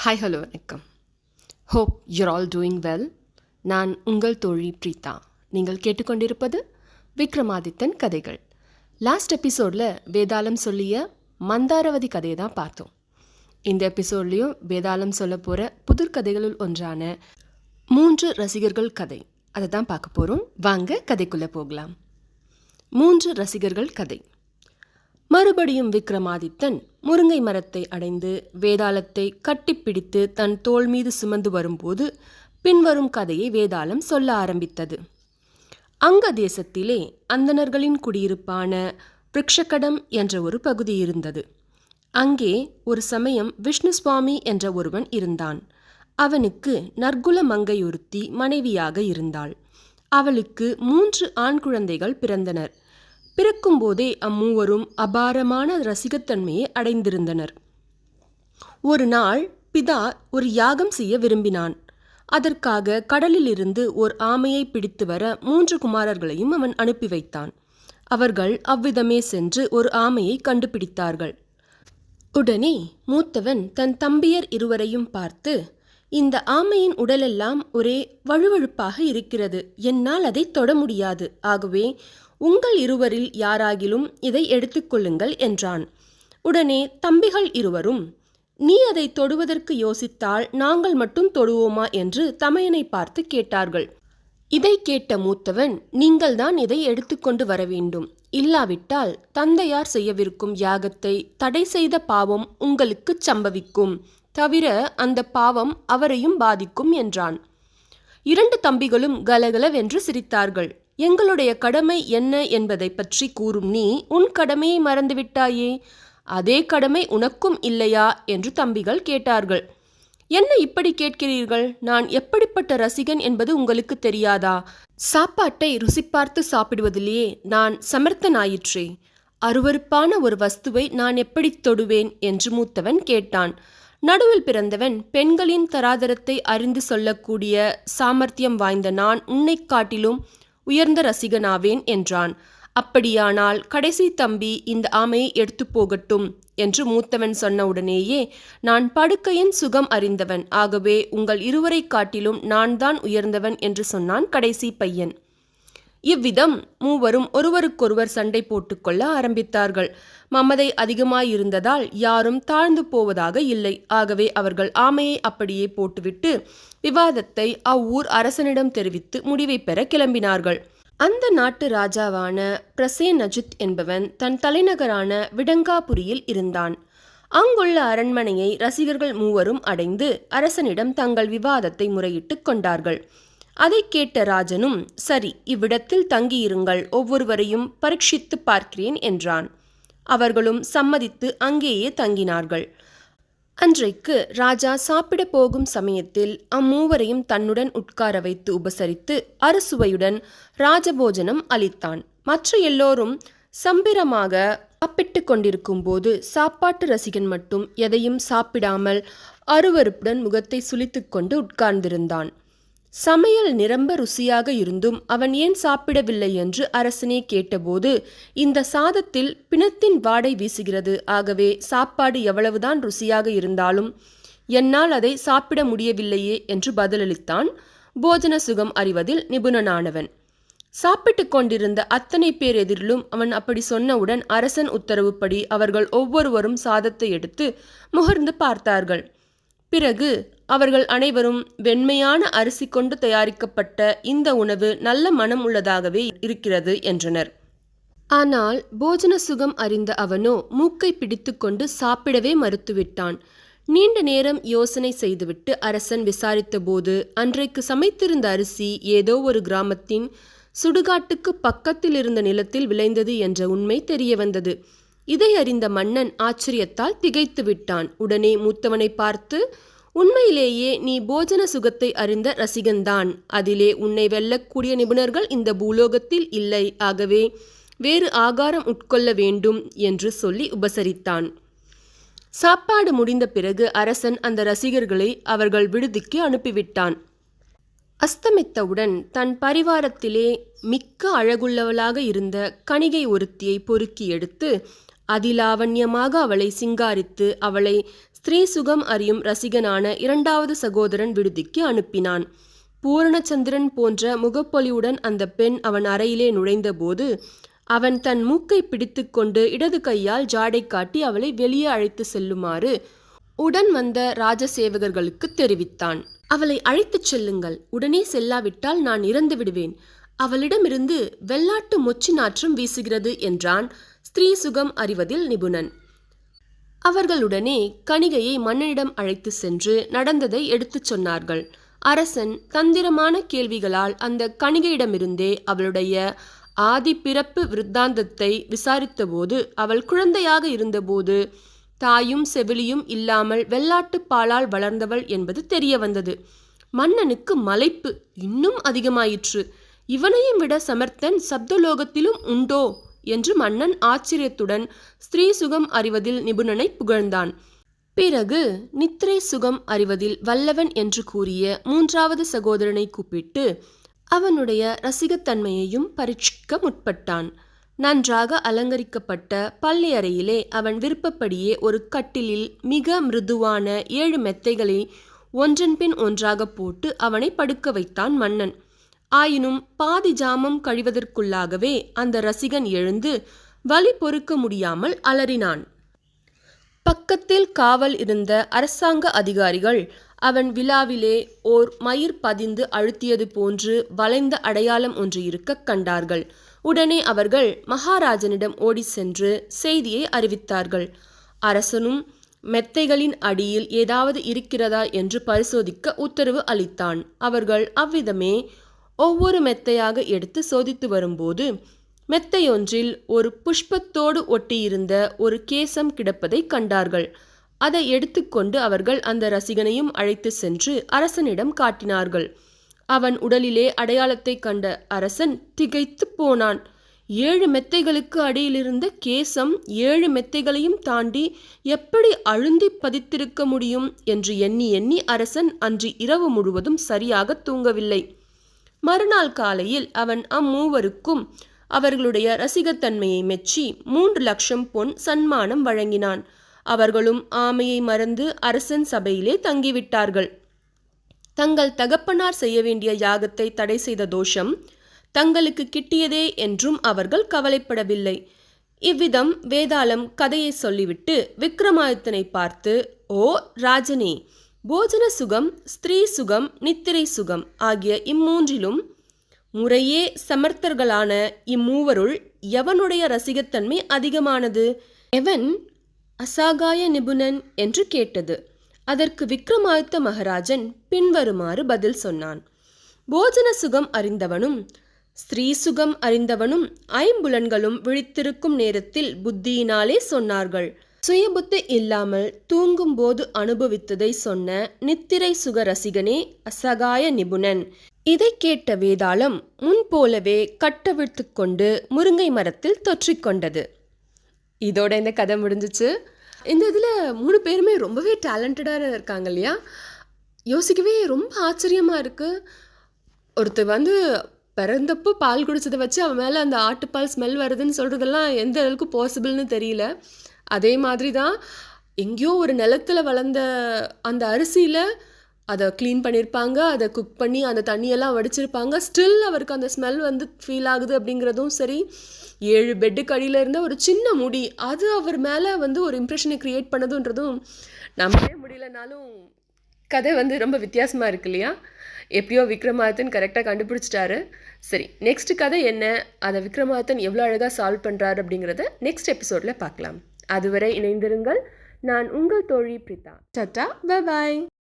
Hi hello வணக்கம். Hope your all doing well. நான் உங்கள் தோழி பிரீதா. நீங்கள் கேட்டுக்கொண்டிருப்பது விக்ரமாதித்தன் கதைகள். லாஸ்ட் எபிசோடில் வேதாளம் சொல்லிய மந்தாரவதி கதையை தான் பார்த்தோம். இந்த எபிசோட்லேயும் வேதாளம் சொல்ல போகிற புதிர்கதைகளுள் ஒன்றான 3 ரசிகர்கள் கதை அதை தான் பார்க்க போகிறோம். வாங்க கதைக்குள்ளே போகலாம். 3 ரசிகர்கள் கதை. மறுபடியும் விக்ரமாதித்தன் முருங்கை மரத்தை அடைந்து வேதாளத்தை கட்டிப்பிடித்து தன் தோள் மீது சுமந்து வரும்போது பின்வரும் கதையை வேதாளம் சொல்ல ஆரம்பித்தது. அங்க தேசத்திலே அந்தணர்களின் குடியிருப்பான விருக்ஷகடம் என்ற ஒரு பகுதி இருந்தது. அங்கே ஒரு சமயம் விஷ்ணு சுவாமி என்ற ஒருவன் இருந்தான். அவனுக்கு நற்குல மங்கையொருத்தி மனைவியாக இருந்தாள். அவளுக்கு 3 ஆண் குழந்தைகள் பிறந்தனர். பிறக்கும்போதே அம்மூவரும் அபாரமான ரசிகத்தன்மையை அடைந்திருந்தனர். ஒரு நாள் பிதா ஒரு யாகம் செய்ய விரும்பினான். அதற்காக கடலிலிருந்து ஓர் ஆமையை பிடித்து வர 3 குமாரர்களையும் அவன் அனுப்பி வைத்தான். அவர்கள் அவ்விதமே சென்று ஒரு ஆமையை கண்டுபிடித்தார்கள். உடனே மூத்தவன் தன் தம்பியர் இருவரையும் பார்த்து, இந்த ஆமையின் உடலெல்லாம் ஒரே வழுவழுப்பாக இருக்கிறது. என்னால் அதை தொட முடியாது. ஆகவே உங்கள் இருவரில் யாராகிலும் இதை எடுத்துக்கொள்ளுங்கள் என்றான். உடனே தம்பிகள் இருவரும், நீ அதை தொடுவதற்கு யோசித்தால் நாங்கள் மட்டும் தொடுவோமா என்று தமையனை பார்த்து கேட்டார்கள். இதை கேட்ட மூத்தவன், நீங்கள்தான் இதை எடுத்துக்கொண்டு வர வேண்டும். இல்லாவிட்டால் தந்தையார் செய்யவிருக்கும் யாகத்தை தடை செய்த பாவம் உங்களுக்கு சம்பவிக்கும். தவிர அந்த பாவம் அவரையும் பாதிக்கும் என்றான். 2 தம்பிகளும் கலகலவென்று சிரித்தார்கள். எங்களுடைய கடமை என்ன என்பதை பற்றி கூறும் நீ உன் கடமையை மறந்துவிட்டாயே, அதே கடமை உனக்கும் இல்லையா என்று தம்பிகள் கேட்டார்கள். என்ன இப்படி கேட்கிறீர்கள்? நான் எப்படிப்பட்ட ரசிகன் என்பது உங்களுக்கு தெரியாதா? சாப்பாட்டை ருசி பார்த்து சாப்பிடுவதிலேயே நான் சமர்த்தனாயிற்றே. அருவருப்பான ஒரு வஸ்துவை நான் எப்படி தொடுவேன் என்று மூத்தவன் கேட்டான். நடுவில் பிறந்தவன், பெண்களின் தராதரத்தை அறிந்து சொல்லக்கூடிய சாமர்த்தியம் வாய்ந்த நான் உன்னை காட்டிலும் உயர்ந்த ரசிகனாவேன் என்றான். அப்படியானால் கடைசி தம்பி இந்த ஆமையை எடுத்து போகட்டும் என்று மூத்தவன் சொன்ன உடனேயே, நான் படுக்கையின் சுகம் அறிந்தவன். ஆகவே உங்கள் இருவரை காட்டிலும் நான் தான் உயர்ந்தவன் என்று சொன்னான் கடைசி பையன். இவ்விதம் மூவரும் ஒருவருக்கொருவர் சண்டை போட்டுக்கொள்ள ஆரம்பித்தார்கள். மமதை அதிகமாயிருந்ததால் யாரும் தாழ்ந்து போவதாக இல்லை. ஆகவே அவர்கள் ஆமையை அப்படியே போட்டுவிட்டு விவாதத்தை அவ்வூர் அரசனிடம் தெரிவித்து முடிவை பெற கிளம்பினார்கள். அந்த நாட்டு ராஜாவான பிரசேனஜித் என்பவன் தன் தலைநகரான விடங்காபுரியில் இருந்தான். அங்குள்ள அரண்மனையை ரசிகர்கள் மூவரும் அடைந்து அரசனிடம் தங்கள் விவாதத்தை முறையிட்டு கொண்டார்கள். அதை கேட்ட ராஜனும், சரி, இவ்விடத்தில் தங்கியிருங்கள், ஒவ்வொருவரையும் பரீட்சித்து பார்க்கிறேன் என்றான். அவர்களும் சம்மதித்து அங்கேயே தங்கினார்கள். அன்றைக்கு ராஜா சாப்பிட போகும் சமயத்தில் அம்மூவரையும் தன்னுடன் உட்கார வைத்து உபசரித்து அறுசுவையுடன் ராஜபோஜனம் அளித்தான். மற்ற எல்லோரும் சம்பிரமாக சாப்பிட்டு கொண்டிருக்கும் போது சாப்பாட்டு ரசிகன் மட்டும் எதையும் சாப்பிடாமல் அருவருப்புடன் முகத்தை சுளித்து கொண்டு உட்கார்ந்திருந்தான். சமையல் நிரம்ப ருசியாக இருந்தும் அவன் ஏன் சாப்பிடவில்லை என்று அரசனே கேட்டபோது, இந்த சாதத்தில் பிணத்தின் வாடை வீசுகிறது. ஆகவே சாப்பாடு எவ்வளவுதான் ருசியாக இருந்தாலும் என்னால் அதை சாப்பிட முடியவில்லையே என்று பதிலளித்தான். போஜன சுகம் அறிவதில் நிபுணனானவன். சாப்பிட்டு கொண்டிருந்த அத்தனை பேர் எதிரிலும் அவன் அப்படி சொன்னவுடன் அரசன் உத்தரவுப்படி அவர்கள் ஒவ்வொருவரும் சாதத்தை எடுத்து முகர்ந்து பார்த்தார்கள். பிறகு அவர்கள் அனைவரும், வெண்மையான அரிசி கொண்டு தயாரிக்கப்பட்ட இந்த உணவு நல்ல மனம் உள்ளதாகவே இருக்கிறது என்றனர். ஆனால் போஜன சுகம் அறிந்த அவனோ மூக்கை பிடித்து கொண்டு சாப்பிடவே மறுத்துவிட்டான். நீண்ட நேரம் யோசனை செய்துவிட்டு அரசன் விசாரித்த போது அன்றைக்கு சமைத்திருந்த அரிசி ஏதோ ஒரு கிராமத்தின் சுடுகாட்டுக்கு பக்கத்தில் இருந்த நிலத்தில் விளைந்தது என்ற உண்மை தெரிய வந்தது. இதை அறிந்த மன்னன் ஆச்சரியத்தால் திகைத்து விட்டான். உடனே மூத்தவனை பார்த்து, உண்மையிலேயே நீ போஜன சுகத்தை அறிந்த ரசிகன்தான். அதிலே உன்னை வெல்லக்கூடிய நிபுணர்கள் இந்த பூலோகத்தில் இல்லை. ஆகவே வேறு ஆகாரம் உட்கொள்ள வேண்டும் என்று சொல்லி உபசரித்தான். சாப்பாடு முடிந்த பிறகு அரசன் அந்த ரசிகர்களை அவர்கள் விடுதிக்கு அனுப்பிவிட்டான். அஸ்தமித்தவுடன் தன் பரிவாரத்திலே மிக்க அழகுள்ளவளாக இருந்த கணிகை ஒருத்தியை பொறுக்கி எடுத்து அதிலாவண்யமாக அவளை சிங்காரித்து அவளை ஸ்திரீ சுகம் அறியும் ரசிகனான இரண்டாவது சகோதரன் விடுதிக்கு அனுப்பினான். பூரணச்சந்திரன் போன்ற முகப்பொலிவுடன் அந்த பெண் அவன் அறையிலே நுழைந்தபோது அவன் தன் மூக்கை பிடித்து கொண்டு இடது கையால் ஜாடை காட்டி அவளை வெளியே அழைத்து செல்லுமாறு உடன் வந்த ராஜசேவகர்களுக்கு தெரிவித்தான். அவளை அழைத்துச் செல்லுங்கள், உடனே செல்லாவிட்டால் நான் இறந்து விடுவேன். அவளிடமிருந்து வெள்ளாட்டு மொச்சி நாற்றம் வீசுகிறது என்றான் ஸ்திரீ சுகம் அறிவதில் நிபுணன். அவர்களுடனே கணிகையை மன்னனிடம் அழைத்து சென்று நடந்ததை எடுத்துச் சொன்னார்கள். அரசன் தந்திரமான கேள்விகளால் அந்த கணிகையிடமிருந்தே அவளுடைய ஆதி பிறப்பு விருத்தாந்தத்தை விசாரித்தபோது அவள் குழந்தையாக இருந்தபோது தாயும் செவிலியும் இல்லாமல் வெள்ளாட்டு பாலால் வளர்ந்தவள் என்பது தெரிய வந்தது. மன்னனுக்கு மலைப்பு இன்னும் அதிகமாயிற்று. இவனையும் விட சமர்த்தன் சப்தலோகத்திலும் உண்டோ என்று மன்னன் ஆச்சரியத்துடன் ஸ்திரீ சுகம் அறிவதில் நிபுணனை புகழ்ந்தான். பிறகு நித்திரை சுகம் அறிவதில் வல்லவன் என்று கூறிய மூன்றாவது சகோதரனை கூப்பிட்டு அவனுடைய ரசிகத்தன்மையையும் பரீட்சிக்க முற்பட்டான். நன்றாக அலங்கரிக்கப்பட்ட பள்ளியறையிலே அவன் விருப்பப்படியே ஒரு கட்டிலில் மிக மிருதுவான 7 மெத்தைகளை ஒன்றன் பின் ஒன்றாக போட்டு அவனை படுக்க வைத்தான் மன்னன். ஆயினும் பாதி ஜாமம் கழிவதற்குள்ளாகவே அந்த ரசிகன் எழுந்து வலி பொறுக்க முடியாமல் அலறினான். பக்கத்தில் காவல் இருந்த அரசாங்க அதிகாரிகள் அவன் விழாவிலே ஓர் மயிர் பதிந்து அழுத்தியது போன்று வளைந்த அடையாளம் ஒன்று இருக்க கண்டார்கள். உடனே அவர்கள் மகாராஜனிடம் ஓடி சென்று செய்தியை அறிவித்தார்கள். அரசனும் மெத்தைகளின் அடியில் ஏதாவது இருக்கிறதா என்று பரிசோதிக்க உத்தரவு அளித்தான். அவர்கள் அவ்விதமே ஒவ்வொரு மெத்தையாக எடுத்து சோதித்து வரும்போது மெத்தையொன்றில் ஒரு புஷ்பத்தோடு ஒட்டியிருந்த ஒரு கேசம் கிடப்பதை கண்டார்கள். அதை எடுத்துக்கொண்டு அவர்கள் அந்த ரசிகனையும் அழைத்து சென்று அரசனிடம் காட்டினார்கள். அவன் உடலிலே அடையாளத்தை கண்ட அரசன் திகைத்து போனான். 7 மெத்தைகளுக்கு அடியிலிருந்த கேசம் 7 மெத்தைகளையும் தாண்டி எப்படி அழுந்தி பதித்திருக்க முடியும் என்று எண்ணி எண்ணி அரசன் அன்று இரவு முழுவதும் சரியாக தூங்கவில்லை. மறுநாள் காலையில் அவன் அம்மூவருக்கும் அவர்களுடைய ரசிகத்தன்மையை மெச்சி 3 லட்சம் பொன் சன்மானம் வழங்கினான். அவர்களும் ஆமையை மறந்து அரசன் சபையிலே தங்கிவிட்டார்கள். தங்கள் தகப்பனார் செய்ய வேண்டிய யாகத்தை தடை செய்த தோஷம் தங்களுக்கு கிட்டியதே என்றும் அவர்கள் கவலைப்படவில்லை. இவ்விதம் வேதாளம் கதையை சொல்லிவிட்டு விக்ரமாதித்தனை பார்த்து, ஓ ராஜனே, போஜன சுகம், ஸ்திரீ சுகம், நித்திரை சுகம் ஆகிய இம்மூன்றிலும் முறையே சமர்த்தர்களான இம்மூவருள் எவனுடைய ரசிகத்தன்மை அதிகமானது? எவன் அசாகாய நிபுணன் என்று கேட்டது. அதற்கு விக்ரமாதித்த மகாராஜன் பின்வருமாறு பதில் சொன்னான். போஜன சுகம் அறிந்தவனும் ஸ்திரீ சுகம் அறிந்தவனும் ஐம்புலன்களும் விழித்திருக்கும் நேரத்தில் புத்தியினாலே சொன்னார்கள். சுயபுத்தி இல்லாமல் தூங்கும்போது அனுபவித்ததை சொன்ன நித்திரை சுக ரசிகனே அசகாய நிபுணன். இதை கேட்ட வேதாளம் முன்போலவே கட்டவிழ்த்து கொண்டு முருங்கை மரத்தில் தொற்றிக்கொண்டது. இதோட இந்த கதை முடிஞ்சிச்சு. இந்த இதில் 3 பேருமே ரொம்பவே டேலண்டடாக இருக்காங்க இல்லையா? யோசிக்கவே ரொம்ப ஆச்சரியமாக இருக்குது. ஒருத்தர் பிறந்தப்போ பால் குடிச்சதை வச்சு அவன் மேலே அந்த ஆட்டுப்பால் ஸ்மெல் வருதுன்னு சொல்கிறதெல்லாம் எந்த அளவுக்கு பாசிபிள்னு தெரியல. அதே மாதிரி தான் எங்கேயோ ஒரு நிலத்தில் வளர்ந்த அந்த அரிசியில் அதை க்ளீன் பண்ணியிருப்பாங்க, அதை குக் பண்ணி அந்த தண்ணியெல்லாம் வடிச்சிருப்பாங்க. ஸ்டில் அவருக்கு அந்த ஸ்மெல் ஃபீல் ஆகுது அப்படிங்கிறதும் சரி. 7 பெட்டுக்கு அடியில் இருந்த ஒரு சின்ன முடி அது அவர் மேலே ஒரு இம்ப்ரெஷனை க்ரியேட் பண்ணதுன்றதும் நம்பவே முடியலனாலும் கதை ரொம்ப வித்தியாசமாக இருக்கு இல்லையா? எப்படியோ விக்ரமாதித்தன் கரெக்டாக கண்டுபிடிச்சிட்டாரு. சரி, நெக்ஸ்ட் கதை என்ன, அதை விக்ரமாதித்தன் எவ்வளோ அழகாக சால்வ் பண்ணுறாரு அப்படிங்கிறத நெக்ஸ்ட் எபிசோடில் பார்க்கலாம். அதுவரை இணைந்திருங்கள். நான் உங்கள் தோழி பிரீதா. Tata, bye bye.